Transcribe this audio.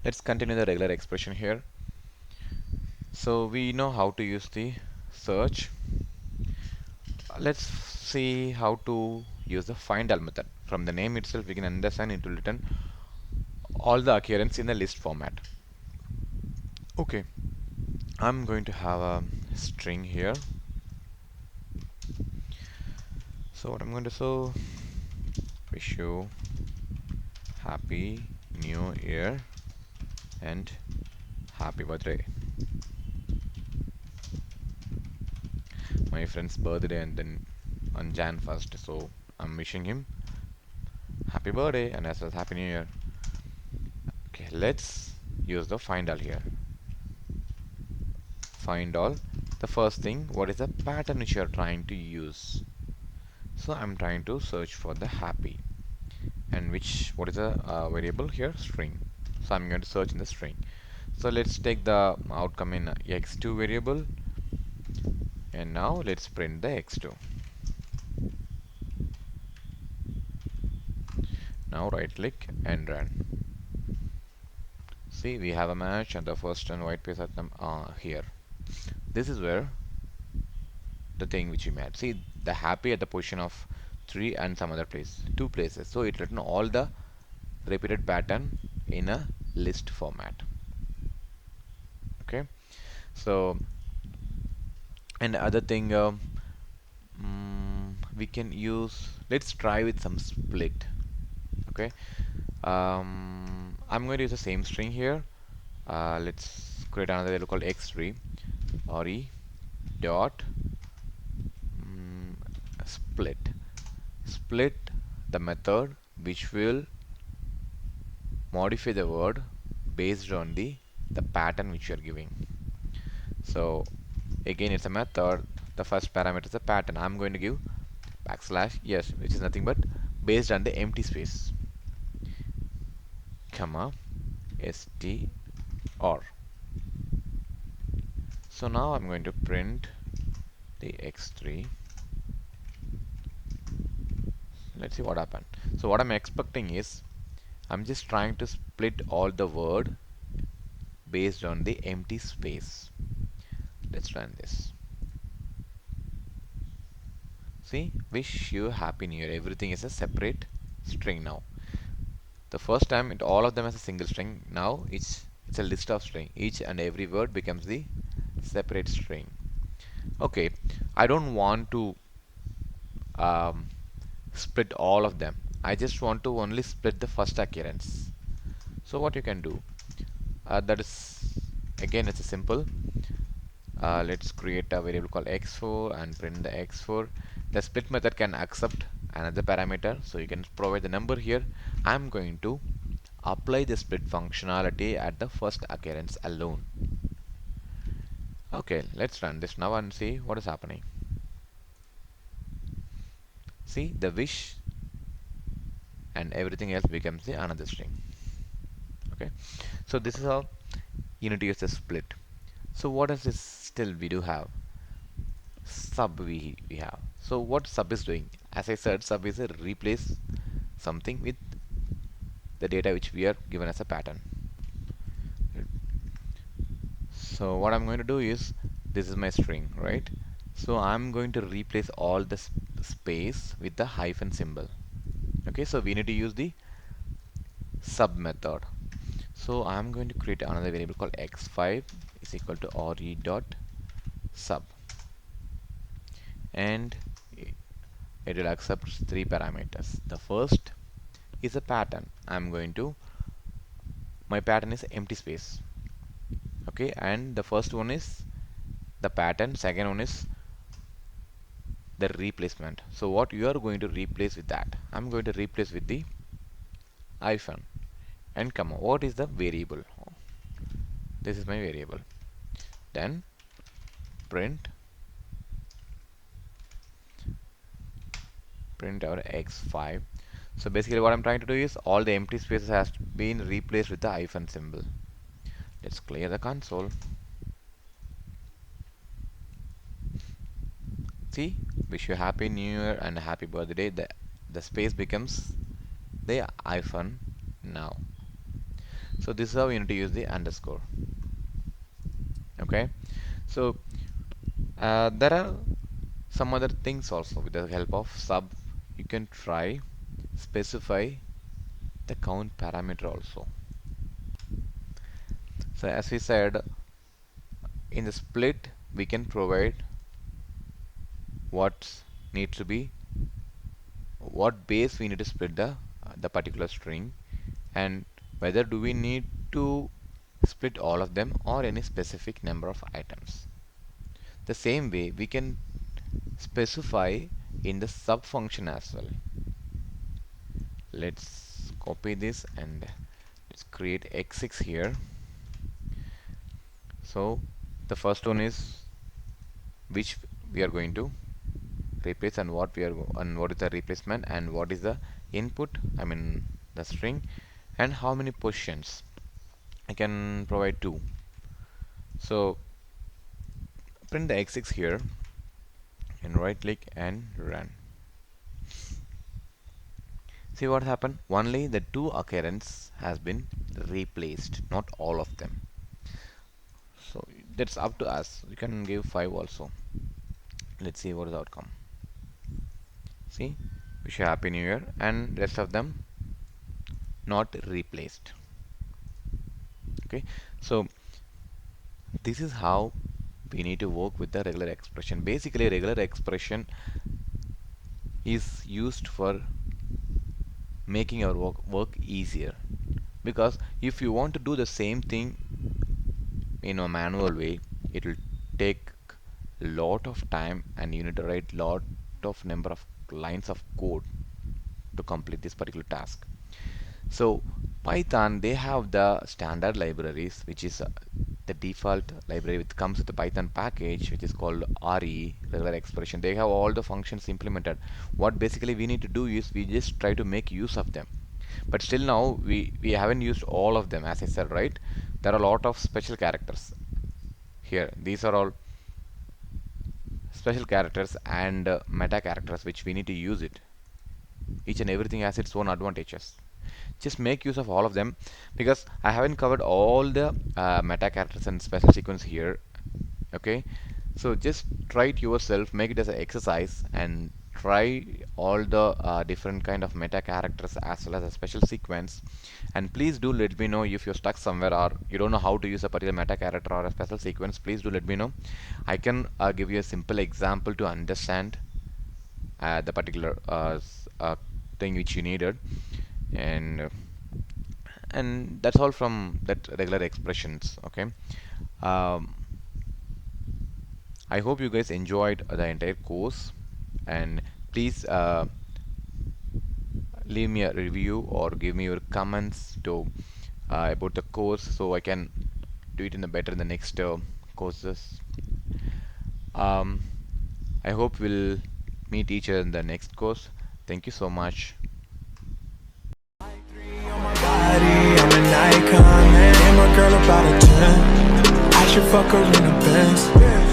Let's continue the regular expression here. So we know how to use the search. Let's see how to use the findAll method. From the name itself, we can understand it will return all the occurrence in the list format. Okay, I'm going to have a string here. So what I'm going to show, wish you happy new year and happy birthday. My friend's birthday and then on Jan 1st, so I'm wishing him happy birthday and as well as happy new year. Okay, let's use the find all here. Find all. The first thing, what is the pattern which you are trying to use? So I'm trying to search for the happy, and what is the variable here? String. So I'm going to search in the string. So let's take the outcome in x2 variable, and now let's print the x2. Now right click and run. See, we have a match and the first and white space at them here. This is where the thing which we made. See, the happy at the position of 3 and some other place, 2 places. So it written all the repeated pattern in a list format. Okay. So, and other thing, we can use. Let's try with some split. Okay. I'm going to use the same string here. Let's create another variable called x3 or e dot split. Split the method which will modify the word based on the pattern which you are giving. So again, it's a method. The first parameter is a pattern. I'm going to give backslash yes, which is nothing but based on the empty space, comma str. So now I'm going to print the x3. Let's see what happened. So what I'm expecting is I'm just trying to split all the word based on the empty space. Let's run this. See, wish you happy new year. Everything is a separate string now. The first time all of them as a single string. Now it's a list of string. Each and every word becomes the separate string. Okay, I don't want to um, split all of them. I just want to only split the first occurrence. So what you can do, that is again it's a simple. Let's create a variable called x4 and print the x4. The split method can accept another parameter, so you can provide the number here. I'm going to apply the split functionality at the first occurrence alone. Okay, let's run this now and see what is happening. See, the wish and everything else becomes the another string. Okay, so this is how you need to use the split. So what is this still we do have? Sub we have. So what sub is doing? As I said, sub is a replace something with the data which we are given as a pattern. So what I'm going to do is, this is my string, right? So I'm going to replace all the space with the hyphen symbol. Okay, so we need to use the sub method. So I'm going to create another variable called x5 is equal to re.sub, and it will accept 3 parameters. The first is a pattern. My pattern is empty space. Okay, and the first one is the pattern, second one is the replacement. So what you are going to replace with that? I'm going to replace with the hyphen and comma. What is the variable? This is my variable. Then print our x5. So basically what I'm trying to do is all the empty spaces has been replaced with the hyphen symbol. Let's clear the console. See, wish you happy new year and happy birthday. The space becomes the hyphen now. So this is how we need to use the underscore. Okay, so there are some other things also. With the help of sub, you can try specify the count parameter also. So as we said, in the split we can provide what needs to be, what base we need to split the particular string, and whether do we need to split all of them or any specific number of items. The same way we can specify in the sub function as well. Let's copy this and let's create x6 here. So the first one is which we are going to replace, and what is the replacement, and what is the input, I mean the string, and how many positions. I can provide 2. So print the x6 here and right click and run. See what happened? Only the 2 occurrence has been replaced, not all of them. So that's up to us. You can give 5 also. Let's see what is the outcome. See, wish you happy new year, and rest of them not replaced. Okay, so this is how we need to work with the regular expression. Basically, regular expression is used for making our work easier, because if you want to do the same thing in a manual way, it will take lot of time, and you need to write lot of number of lines of code to complete this particular task. So Python, they have the standard libraries, which is the default library which comes with the Python package, which is called RE, regular expression. They have all the functions implemented. What basically we need to do is we just try to make use of them. But still now we haven't used all of them, as I said, right? There are a lot of special characters here. These are all special characters and meta characters which we need to use it. Each and everything has its own advantages. Just make use of all of them, because I haven't covered all the meta characters and special sequence here. Okay, so just try it yourself, make it as an exercise, and try all the different kind of meta characters as well as a special sequence. And please do let me know if you're stuck somewhere or you don't know how to use a particular meta character or a special sequence. Please do let me know. I can give you a simple example to understand the particular thing which you needed, and that's all from that regular expressions. Okay, um, I hope you guys enjoyed the entire course, and please leave me a review or give me your comments to about the course, so I can do it in the better in the next courses. um, I hope we'll meet each other in the next course. Thank you so much. I'm an icon, man. And my girl about a 10. I should fuck her in a Benz.